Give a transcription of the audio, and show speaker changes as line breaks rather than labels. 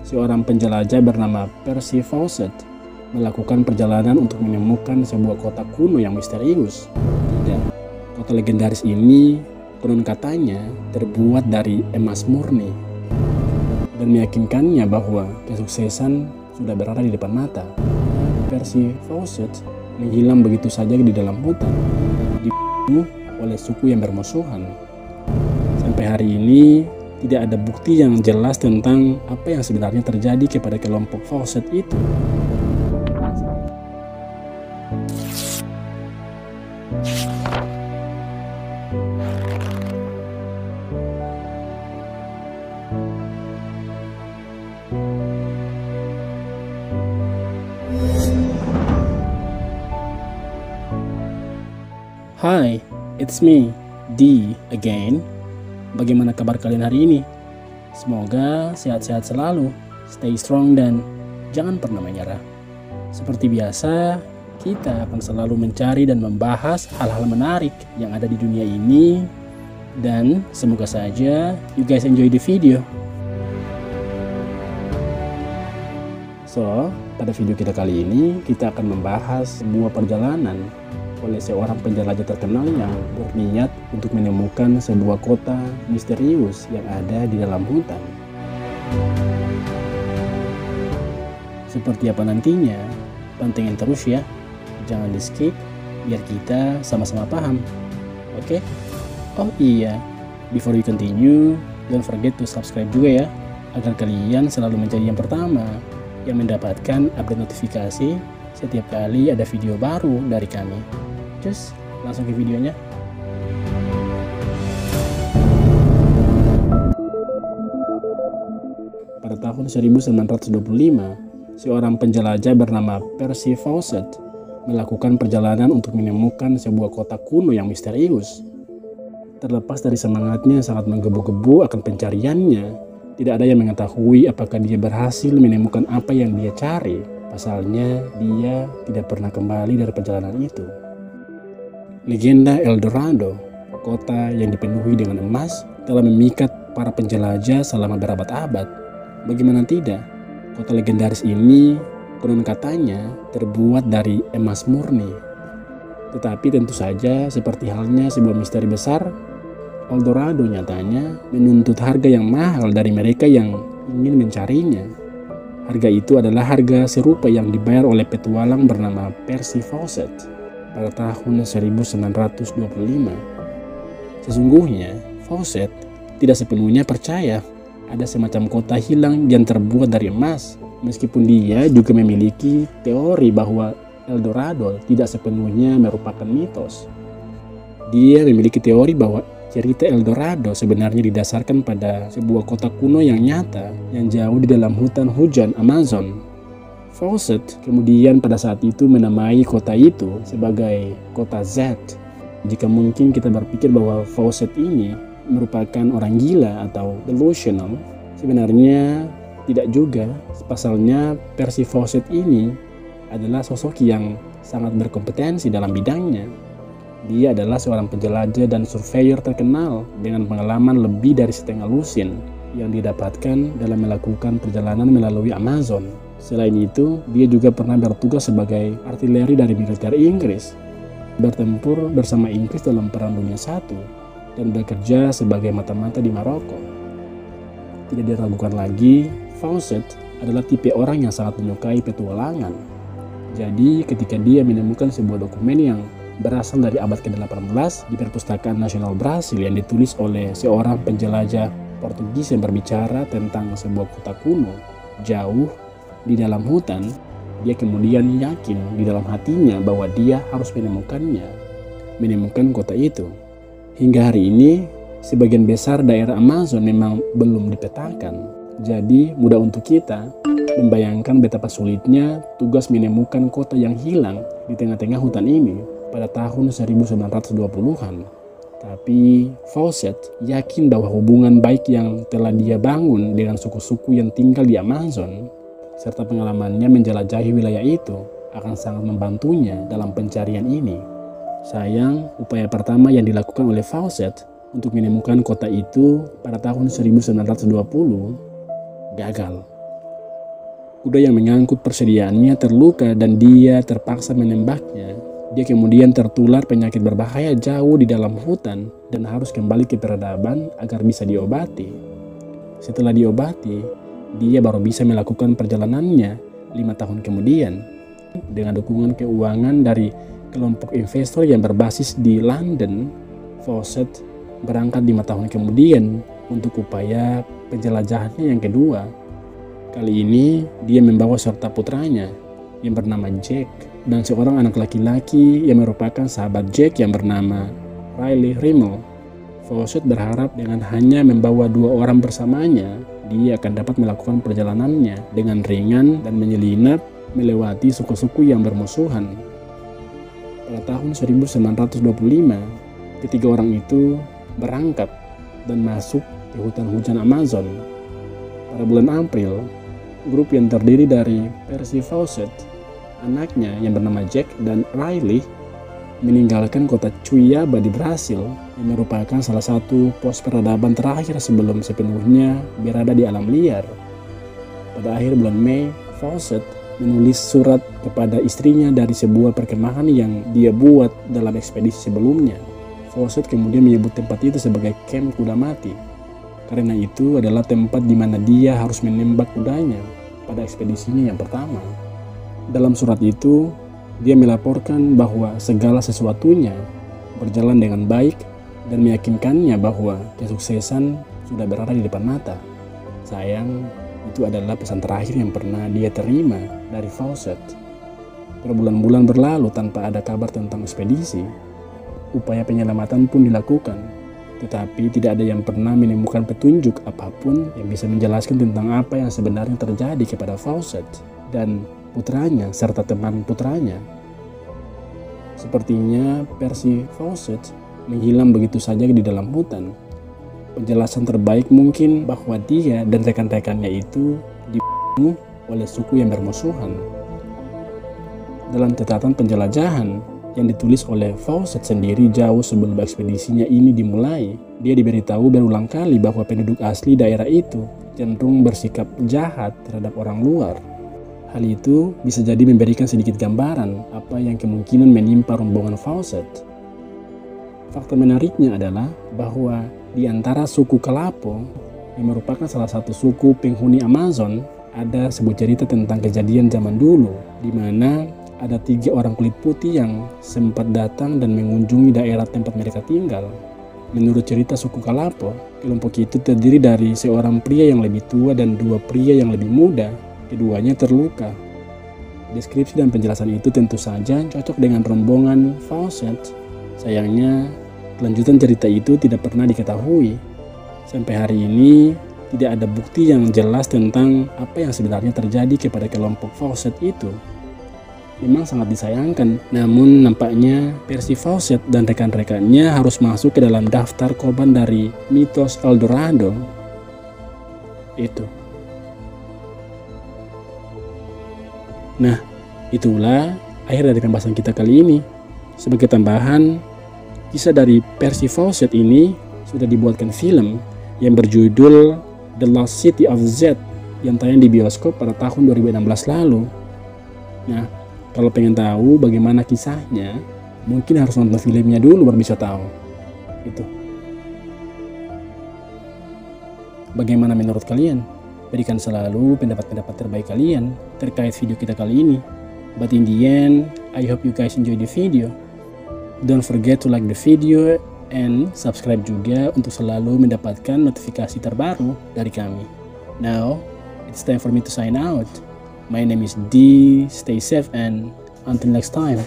seorang penjelajah bernama Percy Fawcett melakukan perjalanan untuk menemukan sebuah kota kuno yang misterius. Tidak, kota legendaris ini konon katanya terbuat dari emas murni dan meyakinkannya bahwa kesuksesan sudah berada di depan mata. Percy Fawcett menghilang begitu saja di dalam hutan, dibunuh oleh suku yang bermusuhan. Sampai hari ini tidak ada bukti yang jelas tentang apa yang sebenarnya terjadi kepada kelompok Fawcett itu. Hi, it's me, D again. Bagaimana kabar kalian hari ini? Semoga sehat-sehat selalu, stay strong dan jangan pernah menyerah. Seperti biasa, kita akan selalu mencari dan membahas hal-hal menarik yang ada di dunia ini. Dan semoga saja you guys enjoy the video. So, pada video kita kali ini, kita akan membahas sebuah perjalanan oleh seorang penjelajah terkenal yang berniat untuk menemukan sebuah kota misterius yang ada di dalam hutan. Seperti apa nantinya? Pantengin terus ya, jangan di skip biar kita sama-sama paham. Oke? Oh iya, before we continue, don't forget to subscribe juga ya, agar kalian selalu menjadi yang pertama yang mendapatkan update notifikasi setiap kali ada video baru dari kami. Just langsung ke videonya. Pada tahun 1925, seorang penjelajah bernama Percy Fawcett melakukan perjalanan untuk menemukan sebuah kota kuno yang misterius. Terlepas dari semangatnya yang sangat menggebu-gebu akan pencariannya, tidak ada yang mengetahui apakah dia berhasil menemukan apa yang dia cari. Pasalnya, dia tidak pernah kembali dari perjalanan itu. Legenda El Dorado, kota yang dipenuhi dengan emas, telah memikat para penjelajah selama berabad-abad. Bagaimana tidak, kota legendaris ini konon katanya terbuat dari emas murni. Tetapi tentu saja seperti halnya sebuah misteri besar, El Dorado nyatanya menuntut harga yang mahal dari mereka yang ingin mencarinya. Harga itu adalah harga serupa yang dibayar oleh petualang bernama Percy Fawcett pada tahun 1925. Sesungguhnya, Fawcett tidak sepenuhnya percaya ada semacam kota hilang yang terbuat dari emas, meskipun dia juga memiliki teori bahwa El Dorado tidak sepenuhnya merupakan mitos. Dia memiliki teori bahwa cerita El Dorado sebenarnya didasarkan pada sebuah kota kuno yang nyata yang jauh di dalam hutan hujan Amazon. Fawcett kemudian pada saat itu menamai kota itu sebagai kota Z. Jika mungkin kita berpikir bahwa Fawcett ini merupakan orang gila atau delusional, sebenarnya tidak juga. Pasalnya Percy Fawcett ini adalah sosok yang sangat berkompetensi dalam bidangnya. Dia adalah seorang penjelajah dan surveyor terkenal dengan pengalaman lebih dari setengah lusin yang didapatkan dalam melakukan perjalanan melalui Amazon. Selain itu, dia juga pernah bertugas sebagai artileri dari militer Inggris, bertempur bersama Inggris dalam Perang Dunia I, dan bekerja sebagai mata-mata di Maroko. Tidak diragukan lagi, Fawcett adalah tipe orang yang sangat menyukai petualangan. Jadi, ketika dia menemukan sebuah dokumen yang berasal dari abad ke-18 di Perpustakaan Nasional Brasil yang ditulis oleh seorang penjelajah Portugis yang berbicara tentang sebuah kota kuno jauh di dalam hutan, dia kemudian yakin di dalam hatinya bahwa dia harus menemukan kota itu. Hingga hari ini, sebagian besar daerah Amazon memang belum dipetakan. Jadi mudah untuk kita membayangkan betapa sulitnya tugas menemukan kota yang hilang di tengah-tengah hutan ini pada tahun 1920-an. Tapi Fawcett yakin bahwa hubungan baik yang telah dia bangun dengan suku-suku yang tinggal di Amazon serta pengalamannya menjelajahi wilayah itu akan sangat membantunya dalam pencarian ini. Sayang, upaya pertama yang dilakukan oleh Fawcett untuk menemukan kota itu pada tahun 1920 gagal. Kuda yang mengangkut persediaannya terluka dan dia terpaksa menembaknya. Dia kemudian tertular penyakit berbahaya jauh di dalam hutan dan harus kembali ke peradaban agar bisa diobati. Setelah diobati, dia baru bisa melakukan perjalanannya 5 tahun kemudian. Dengan dukungan keuangan dari kelompok investor yang berbasis di London, Fawcett berangkat 5 tahun kemudian untuk upaya penjelajahannya yang kedua. Kali ini dia membawa serta putranya yang bernama Jack dan seorang anak laki-laki yang merupakan sahabat Jack yang bernama Riley Rimmel. Fawcett berharap dengan hanya membawa 2 orang bersamanya, dia akan dapat melakukan perjalanannya dengan ringan dan menyelinap melewati suku-suku yang bermusuhan. Pada tahun 1925, ketiga orang itu berangkat dan masuk ke hutan-hujan Amazon. Pada bulan April, grup yang terdiri dari Percy Fawcett, anaknya yang bernama Jack, dan Riley meninggalkan kota Cuiaba di Brasil yang merupakan salah satu pos peradaban terakhir sebelum sepenuhnya berada di alam liar. Pada akhir bulan Mei, Fawcett menulis surat kepada istrinya dari sebuah perkemahan yang dia buat dalam ekspedisi sebelumnya. Fawcett kemudian menyebut tempat itu sebagai Camp Kuda Mati, karena itu adalah tempat di mana dia harus menembak kudanya pada ekspedisinya yang pertama. Dalam surat itu, dia melaporkan bahwa segala sesuatunya berjalan dengan baik dan meyakinkannya bahwa kesuksesan sudah berada di depan mata. Sayang, itu adalah pesan terakhir yang pernah dia terima dari Fawcett. Berbulan-bulan berlalu tanpa ada kabar tentang ekspedisi. Upaya penyelamatan pun dilakukan, tetapi tidak ada yang pernah menemukan petunjuk apapun yang bisa menjelaskan tentang apa yang sebenarnya terjadi kepada Fawcett dan putranya serta teman putranya. Sepertinya Percy Fawcett menghilang begitu saja di dalam hutan. Penjelasan terbaik mungkin bahwa dia dan rekan-rekannya itu dibunuh oleh suku yang bermusuhan. Dalam catatan penjelajahan yang ditulis oleh Fawcett sendiri jauh sebelum ekspedisinya ini dimulai, dia diberitahu berulang kali bahwa penduduk asli daerah itu cenderung bersikap jahat terhadap orang luar. Hal itu bisa jadi memberikan sedikit gambaran apa yang kemungkinan menimpa rombongan Fawcett. Fakta menariknya adalah bahwa di antara suku Kalapo, yang merupakan salah satu suku penghuni Amazon, ada sebuah cerita tentang kejadian zaman dulu, di mana ada 3 orang kulit putih yang sempat datang dan mengunjungi daerah tempat mereka tinggal. Menurut cerita suku Kalapo, kelompok itu terdiri dari seorang pria yang lebih tua dan 2 pria yang lebih muda. Keduanya terluka. Deskripsi dan penjelasan itu tentu saja cocok dengan rombongan Fawcett. Sayangnya, kelanjutan cerita itu tidak pernah diketahui. Sampai hari ini, tidak ada bukti yang jelas tentang apa yang sebenarnya terjadi kepada kelompok Fawcett itu. Memang sangat disayangkan, namun nampaknya Percy Fawcett dan rekan-rekannya harus masuk ke dalam daftar korban dari mitos El Dorado. Itu. Nah, itulah akhir dari pembahasan kita kali ini. Sebagai tambahan, kisah dari Percy Fawcett ini sudah dibuatkan film yang berjudul The Lost City of Z yang tayang di bioskop pada tahun 2016 lalu. Nah, kalau pengen tahu bagaimana kisahnya, mungkin harus nonton filmnya dulu baru bisa tahu. Itu. Bagaimana menurut kalian? Berikan selalu pendapat-pendapat terbaik kalian terkait video kita kali ini. But in the end, I hope you guys enjoy the video. Don't forget to like the video and subscribe juga untuk selalu mendapatkan notifikasi terbaru dari kami. Now, it's time for me to sign out. My name is D. Stay safe and until next time.